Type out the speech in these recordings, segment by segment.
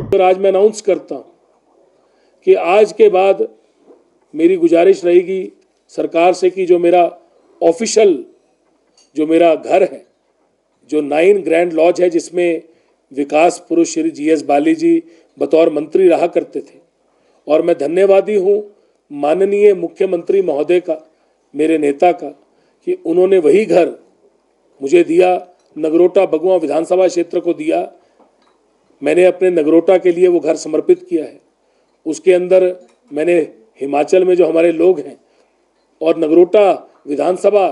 और आज मैं अनाउंस करता हूं कि आज के बाद मेरी गुजारिश रहेगी सरकार से कि जो मेरा ऑफिशियल जो मेरा घर है, जो 9 ग्रैंड लॉज है, जिसमें विकास पुरुष श्री GS बाली जी बतौर मंत्री रहा करते थे, और मैं धन्यवादी हूँ माननीय मुख्यमंत्री महोदय का, मेरे नेता का, कि उन्होंने वही घर मुझे दिया, नगरोटा बगुआ विधानसभा क्षेत्र को दिया। मैंने अपने नगरोटा के लिए वो घर समर्पित किया है। उसके अंदर मैंने हिमाचल में जो हमारे लोग हैं और नगरोटा विधानसभा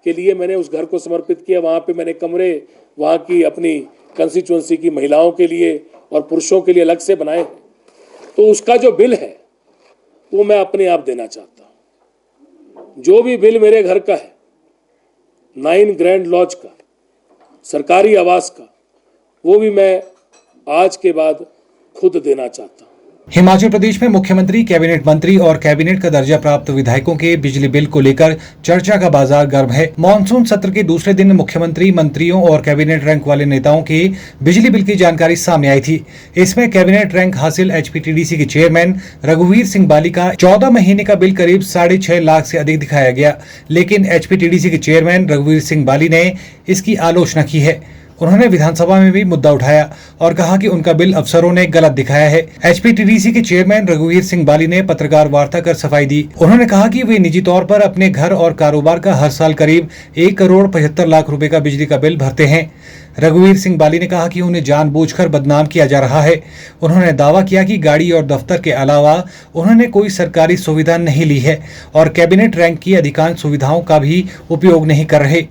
के लिए मैंने उस घर को समर्पित किया। वहाँ पे मैंने कमरे वहाँ की अपनी कंस्टिट्यूंसी की महिलाओं के लिए और पुरुषों के लिए अलग से बनाए हैं। तो उसका जो बिल है वो मैं अपने आप देना चाहता हूँ। जो भी बिल मेरे घर का है, 9 ग्रैंड लॉज का, सरकारी आवास का, वो भी मैं आज के बाद खुद देना चाहता हूँ। हिमाचल प्रदेश में मुख्यमंत्री, कैबिनेट मंत्री और कैबिनेट का दर्जा प्राप्त विधायकों के बिजली बिल को लेकर चर्चा का बाजार गर्म है। मॉनसून सत्र के दूसरे दिन मुख्यमंत्री, मंत्रियों और कैबिनेट रैंक वाले नेताओं के बिजली बिल की जानकारी सामने आई थी। इसमें कैबिनेट रैंक हासिल HPTDC के चेयरमैन रघुवीर सिंह बाली का 14 महीने का बिल करीब 6.5 लाख से अधिक दिखाया गया, लेकिन HPTDC के चेयरमैन रघुवीर सिंह बाली ने इसकी आलोचना की है। उन्होंने विधानसभा में भी मुद्दा उठाया और कहा कि उनका बिल अफसरों ने गलत दिखाया है। HPTDC के चेयरमैन रघुवीर सिंह बाली ने पत्रकार वार्ता कर सफाई दी। उन्होंने कहा कि वे निजी तौर पर अपने घर और कारोबार का हर साल करीब 1 करोड़ 75 लाख रुपए का बिजली का बिल भरते हैं। रघुवीर सिंह बाली ने कहा कि उन्हें जानबूझकर बदनाम किया जा रहा है। उन्होंने दावा किया कि गाड़ी और दफ्तर के अलावा उन्होंने कोई सरकारी सुविधा नहीं ली है और कैबिनेट रैंक की अधिकांश सुविधाओं का भी उपयोग नहीं कर रहे।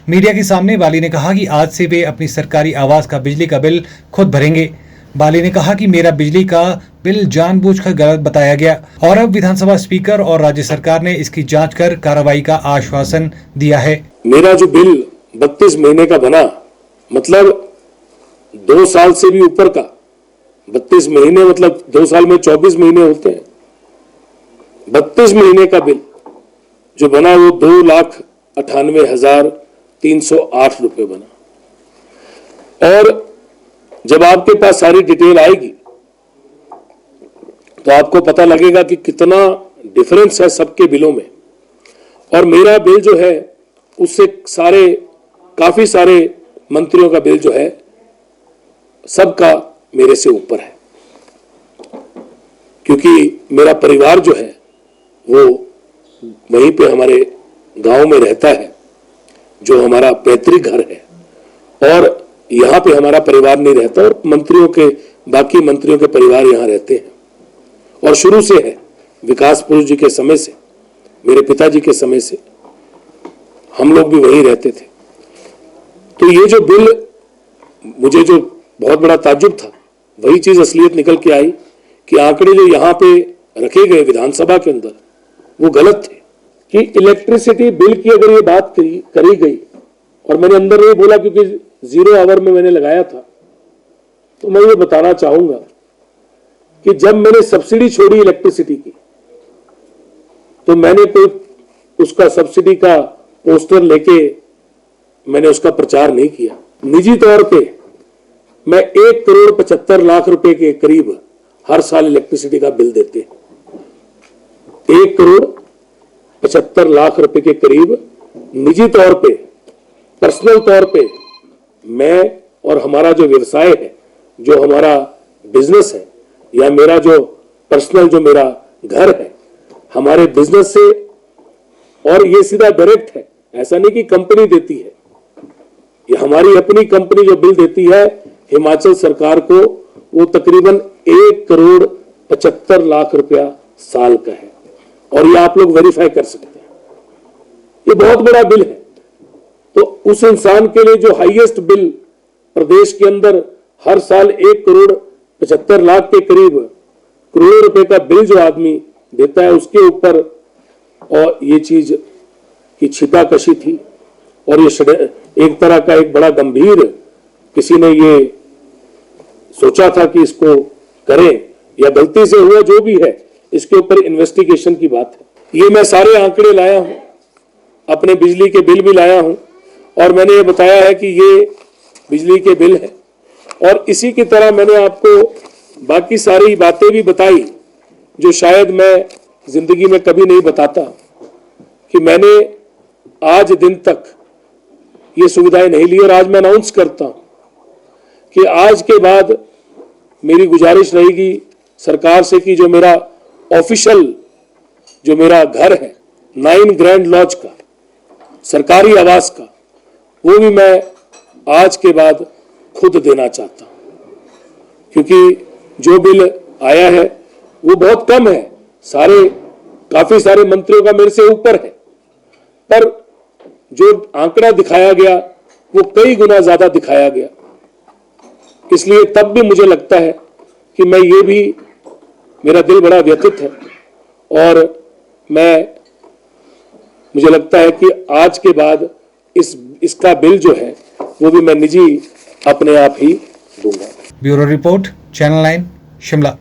मीडिया के सामने बाली ने कहा कि आज से वे अपनी सरकारी आवास का बिजली का बिल खुद भरेंगे। बाली ने कहा कि मेरा बिजली का बिल जानबूझकर गलत बताया गया और अब विधानसभा स्पीकर और राज्य सरकार ने इसकी जांच कर कार्रवाई का आश्वासन दिया है। मेरा जो बिल 32 महीने का बना, मतलब 2 साल से भी ऊपर का, 32 महीने मतलब 2 साल में 24 महीने होते हैं। 32 महीने का बिल जो बना वो 2,98,308 रुपए बना। और जब आपके पास सारी डिटेल आएगी तो आपको पता लगेगा कि कितना डिफरेंस है सबके बिलों में। और मेरा बिल जो है उससे काफी सारे मंत्रियों का बिल जो है सबका मेरे से ऊपर है, क्योंकि मेरा परिवार जो है वो वहीं पे हमारे गांव में रहता है, जो हमारा पैतृक घर है, और यहाँ पे हमारा परिवार नहीं रहता। और बाकी मंत्रियों के परिवार यहाँ रहते हैं और शुरू से है। विकास पुरुष जी के समय से, मेरे पिताजी के समय से हम लोग भी वहीं रहते थे। तो ये जो बिल, मुझे जो बहुत बड़ा ताज्जुब था, वही चीज असलियत निकल के आई कि आंकड़े जो यहाँ पे रखे गए विधानसभा के अंदर वो गलत थे। कि इलेक्ट्रिसिटी बिल की अगर ये बात करी गई, और मैंने अंदर नहीं बोला क्योंकि 0 आवर में मैंने लगाया था, तो मैं ये बताना चाहूंगा कि जब मैंने सब्सिडी छोड़ी इलेक्ट्रिसिटी की, तो मैंने कोई उसका सब्सिडी का पोस्टर लेके मैंने उसका प्रचार नहीं किया। निजी तौर पे मैं 1 करोड़ 75 लाख रुपए के करीब हर साल इलेक्ट्रिसिटी का बिल देते। 1 करोड़ 75 लाख रुपए के करीब निजी तौर पे, पर्सनल तौर पे मैं और हमारा जो व्यवसाय है, जो हमारा बिजनेस है, या मेरा जो पर्सनल जो मेरा घर है, हमारे बिजनेस से, और ये सीधा डायरेक्ट है, ऐसा नहीं कि कंपनी देती है, ये हमारी अपनी कंपनी जो बिल देती है हिमाचल सरकार को, वो तकरीबन 1 करोड़ 75 लाख रुपया साल का है। और ये आप लोग वेरीफाई कर सकते हैं, ये बहुत बड़ा बिल है। तो उस इंसान के लिए जो हाईएस्ट बिल प्रदेश के अंदर हर साल 1 करोड़ 75 लाख के करीब करोड़ रुपए का बिल जो आदमी देता है, उसके ऊपर और ये चीज की छिपाकशी थी। और ये एक तरह का एक बड़ा गंभीर, किसी ने ये सोचा था कि इसको करें, या गलती से हुआ, जो भी है, इसके ऊपर इन्वेस्टिगेशन की बात है। ये मैं सारे आंकड़े लाया हूं, अपने बिजली के बिल भी लाया हूं, और मैंने ये बताया है कि ये बिजली के बिल है। और इसी की तरह मैंने आपको बाकी सारी बातें भी बताई जो शायद मैं जिंदगी में कभी नहीं बताता, कि मैंने आज दिन तक ये सुविधाएं नहीं ली। और आज मैं अनाउंस करता हूं कि आज के बाद मेरी गुजारिश रहेगी सरकार से कि जो मेरा ऑफिशियल जो मेरा घर है 9 ग्रैंड लॉज का, सरकारी आवास का, वो भी मैं आज के बाद खुद देना चाहता हूं, क्योंकि जो बिल आया है वो बहुत कम है, काफी सारे मंत्रियों का मेरे से ऊपर है, पर जो आंकड़ा दिखाया गया वो कई गुना ज्यादा दिखाया गया। इसलिए तब भी मुझे लगता है कि मैं ये भी, मेरा दिल बड़ा व्यथित है और मुझे लगता है कि आज के बाद इसका बिल जो है वो भी मैं निजी अपने आप ही दूंगा। Bureau report, channel 9, Shimla.